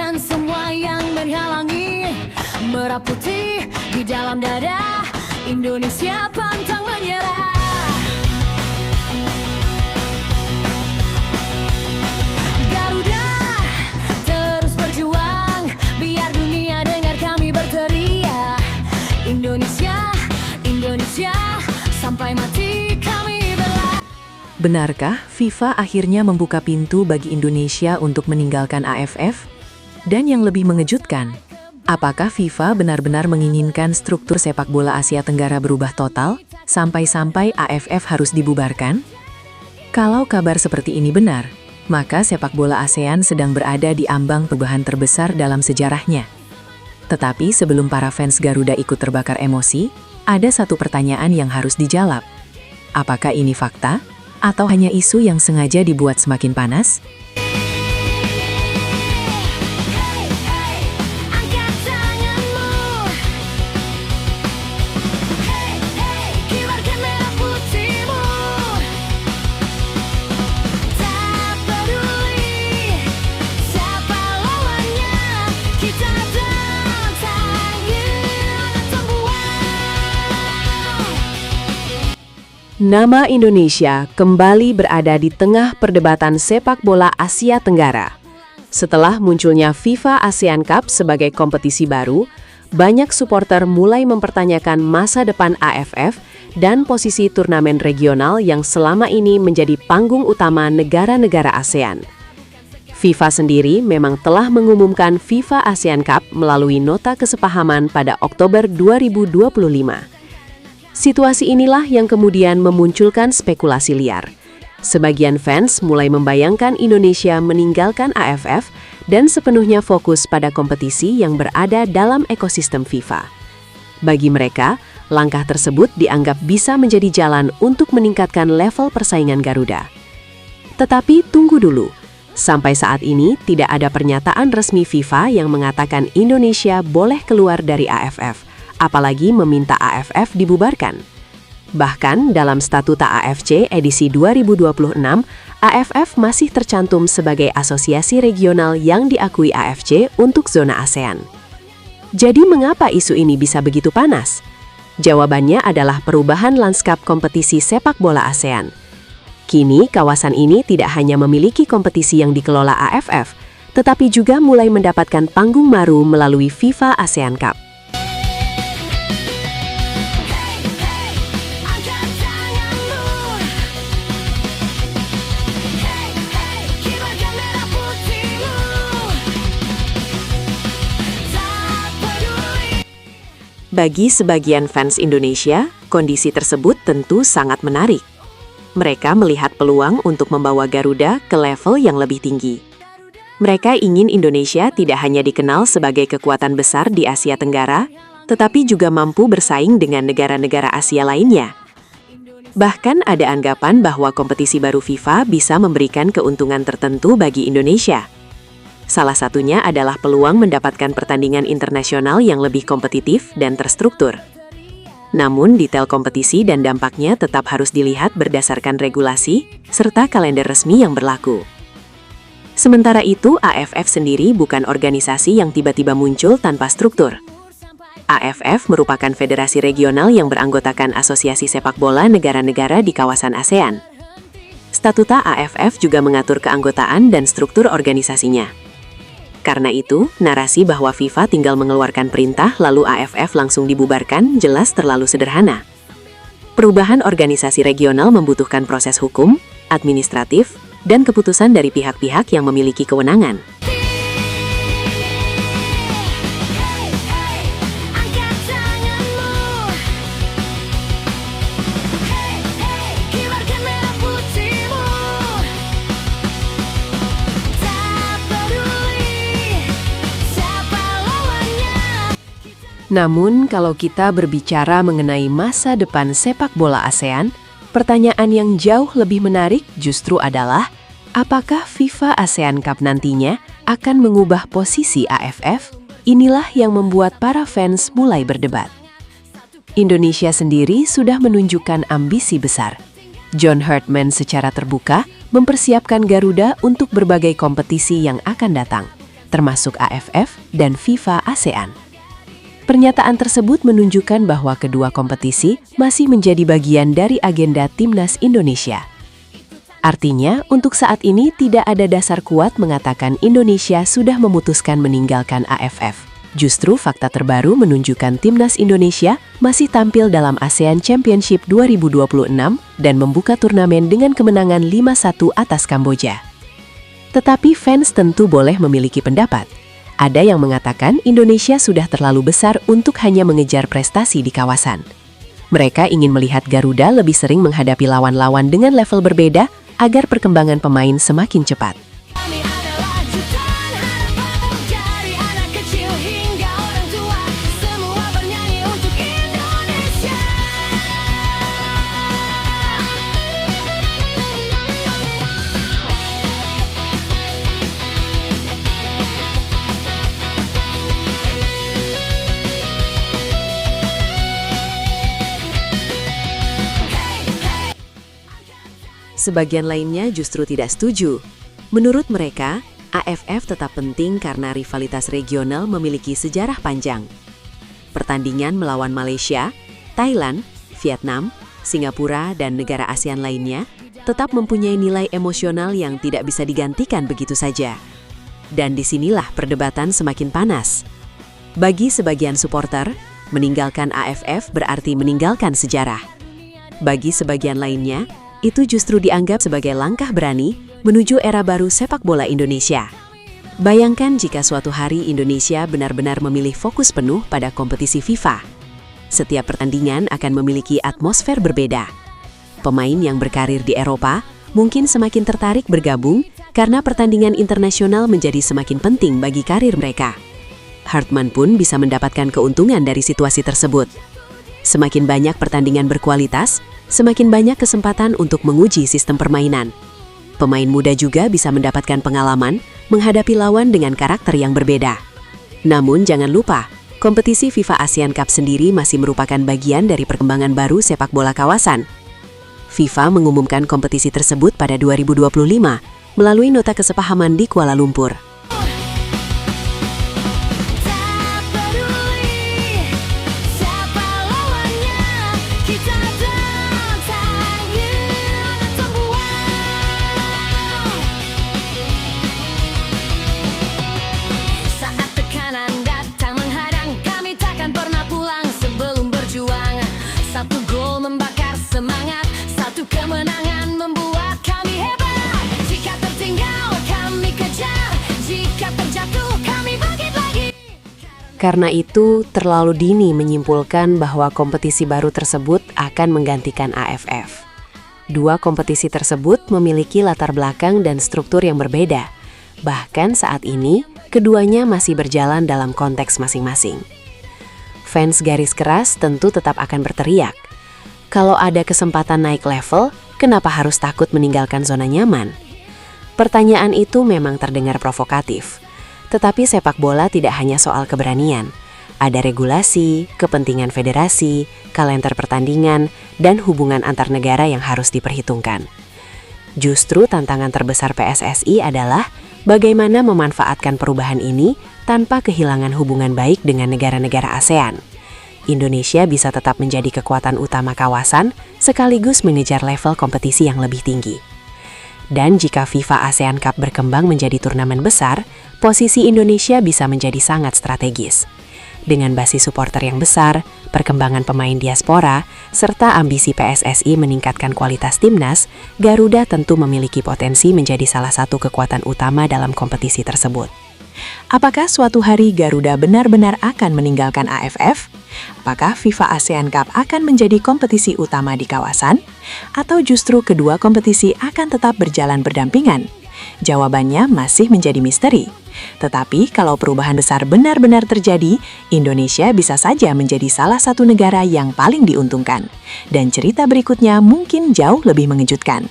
taklukkan semua yang menghalangi. Merah putih di dalam dada, Indonesia pantang menyerah. Garuda terus berjuang, biar dunia dengar kami berteriak. Indonesia, Indonesia, sampai mati kami bela. Benarkah FIFA akhirnya membuka pintu bagi Indonesia untuk meninggalkan AFF? Dan yang lebih mengejutkan, apakah FIFA benar-benar menginginkan struktur sepak bola Asia Tenggara berubah total, sampai-sampai AFF harus dibubarkan? Kalau kabar seperti ini benar, maka sepak bola ASEAN sedang berada di ambang perubahan terbesar dalam sejarahnya. Tetapi sebelum para fans Garuda ikut terbakar emosi, ada satu pertanyaan yang harus dijawab. Apakah ini fakta? Atau hanya isu yang sengaja dibuat semakin panas? Nama Indonesia kembali berada di tengah perdebatan sepak bola Asia Tenggara. Setelah munculnya FIFA ASEAN Cup sebagai kompetisi baru, banyak supporter mulai mempertanyakan masa depan AFF dan posisi turnamen regional yang selama ini menjadi panggung utama negara-negara ASEAN. FIFA sendiri memang telah mengumumkan FIFA ASEAN Cup melalui nota kesepahaman pada Oktober 2025. Situasi inilah yang kemudian memunculkan spekulasi liar. Sebagian fans mulai membayangkan Indonesia meninggalkan AFF dan sepenuhnya fokus pada kompetisi yang berada dalam ekosistem FIFA. Bagi mereka, langkah tersebut dianggap bisa menjadi jalan untuk meningkatkan level persaingan Garuda. Tetapi tunggu dulu, sampai saat ini tidak ada pernyataan resmi FIFA yang mengatakan Indonesia boleh keluar dari AFF. Apalagi meminta AFF dibubarkan. Bahkan dalam Statuta AFC edisi 2026, AFF masih tercantum sebagai asosiasi regional yang diakui AFC untuk zona ASEAN. Jadi mengapa isu ini bisa begitu panas? Jawabannya adalah perubahan lanskap kompetisi sepak bola ASEAN. Kini kawasan ini tidak hanya memiliki kompetisi yang dikelola AFF, tetapi juga mulai mendapatkan panggung baru melalui FIFA ASEAN Cup. Bagi sebagian fans Indonesia, kondisi tersebut tentu sangat menarik. Mereka melihat peluang untuk membawa Garuda ke level yang lebih tinggi. Mereka ingin Indonesia tidak hanya dikenal sebagai kekuatan besar di Asia Tenggara, tetapi juga mampu bersaing dengan negara-negara Asia lainnya. Bahkan ada anggapan bahwa kompetisi baru FIFA bisa memberikan keuntungan tertentu bagi Indonesia. Salah satunya adalah peluang mendapatkan pertandingan internasional yang lebih kompetitif dan terstruktur. Namun, detail kompetisi dan dampaknya tetap harus dilihat berdasarkan regulasi serta kalender resmi yang berlaku. Sementara itu, AFF sendiri bukan organisasi yang tiba-tiba muncul tanpa struktur. AFF merupakan federasi regional yang beranggotakan asosiasi sepak bola negara-negara di kawasan ASEAN. Statuta AFF juga mengatur keanggotaan dan struktur organisasinya. Karena itu, narasi bahwa FIFA tinggal mengeluarkan perintah lalu AFF langsung dibubarkan jelas terlalu sederhana. Perubahan organisasi regional membutuhkan proses hukum, administratif, dan keputusan dari pihak-pihak yang memiliki kewenangan. Namun, kalau kita berbicara mengenai masa depan sepak bola ASEAN, pertanyaan yang jauh lebih menarik justru adalah, apakah FIFA ASEAN Cup nantinya akan mengubah posisi AFF? Inilah yang membuat para fans mulai berdebat. Indonesia sendiri sudah menunjukkan ambisi besar. John Herdman secara terbuka mempersiapkan Garuda untuk berbagai kompetisi yang akan datang. termasuk AFF dan FIFA ASEAN. Pernyataan tersebut menunjukkan bahwa kedua kompetisi masih menjadi bagian dari agenda Timnas Indonesia. Artinya, untuk saat ini tidak ada dasar kuat mengatakan Indonesia sudah memutuskan meninggalkan AFF. Justru fakta terbaru menunjukkan Timnas Indonesia masih tampil dalam ASEAN Championship 2026 dan membuka turnamen dengan kemenangan 5-1 atas Kamboja. Tetapi fans tentu boleh memiliki pendapat. Ada yang mengatakan Indonesia sudah terlalu besar untuk hanya mengejar prestasi di kawasan. Mereka ingin melihat Garuda lebih sering menghadapi lawan-lawan dengan level berbeda agar perkembangan pemain semakin cepat. Kami adalah jutaan harapan dari anak kecil hingga orang tua, semua bernyanyi untuk Indonesia. Sebagian lainnya justru tidak setuju. Menurut mereka, AFF tetap penting karena rivalitas regional memiliki sejarah panjang. Pertandingan melawan Malaysia, Thailand, Vietnam, Singapura, dan negara ASEAN lainnya tetap mempunyai nilai emosional yang tidak bisa digantikan begitu saja. Dan disinilah perdebatan semakin panas. Bagi sebagian supporter, meninggalkan AFF berarti meninggalkan sejarah. Bagi sebagian lainnya, itu justru dianggap sebagai langkah berani menuju era baru sepak bola Indonesia. Bayangkan jika suatu hari Indonesia benar-benar memilih fokus penuh pada kompetisi FIFA. Setiap pertandingan akan memiliki atmosfer berbeda. Pemain yang berkarir di Eropa mungkin semakin tertarik bergabung karena pertandingan internasional menjadi semakin penting bagi karir mereka. Hartman pun bisa mendapatkan keuntungan dari situasi tersebut. Semakin banyak pertandingan berkualitas, semakin banyak kesempatan untuk menguji sistem permainan. Pemain muda juga bisa mendapatkan pengalaman menghadapi lawan dengan karakter yang berbeda. Namun jangan lupa, kompetisi FIFA ASEAN Cup sendiri masih merupakan bagian dari perkembangan baru sepak bola kawasan. FIFA mengumumkan kompetisi tersebut pada 2025 melalui nota kesepahaman di Kuala Lumpur. Tak peduli siapa lawannya, kita datang menonton buang. Saat tekanan datang menghadang, kami takkan pernah pulang sebelum berjuang. Satu gol membakar semangat, satu kemenangan membuat kami hebat. Jika tertinggal kami kejar, jika terjatuh kami bangkit lagi. Karena itu, terlalu dini menyimpulkan bahwa kompetisi baru tersebut akan menggantikan AFF. Dua kompetisi tersebut memiliki latar belakang dan struktur yang berbeda. Bahkan saat ini, keduanya masih berjalan dalam konteks masing-masing. Fans garis keras tentu tetap akan berteriak, kalau ada kesempatan naik level, kenapa harus takut meninggalkan zona nyaman? Pertanyaan itu memang terdengar provokatif. Tetapi sepak bola tidak hanya soal keberanian. Ada regulasi, kepentingan federasi, kalender pertandingan, dan hubungan antar negara yang harus diperhitungkan. Justru tantangan terbesar PSSI adalah bagaimana memanfaatkan perubahan ini tanpa kehilangan hubungan baik dengan negara-negara ASEAN. Indonesia bisa tetap menjadi kekuatan utama kawasan sekaligus mengejar level kompetisi yang lebih tinggi. Dan jika FIFA ASEAN Cup berkembang menjadi turnamen besar, posisi Indonesia bisa menjadi sangat strategis. Dengan basis supporter yang besar, perkembangan pemain diaspora, serta ambisi PSSI meningkatkan kualitas timnas, Garuda tentu memiliki potensi menjadi salah satu kekuatan utama dalam kompetisi tersebut. Apakah suatu hari Garuda benar-benar akan meninggalkan AFF? Apakah FIFA ASEAN Cup akan menjadi kompetisi utama di kawasan? Atau justru kedua kompetisi akan tetap berjalan berdampingan? Jawabannya masih menjadi misteri. Tetapi kalau perubahan besar benar-benar terjadi, Indonesia bisa saja menjadi salah satu negara yang paling diuntungkan. Dan cerita berikutnya mungkin jauh lebih mengejutkan.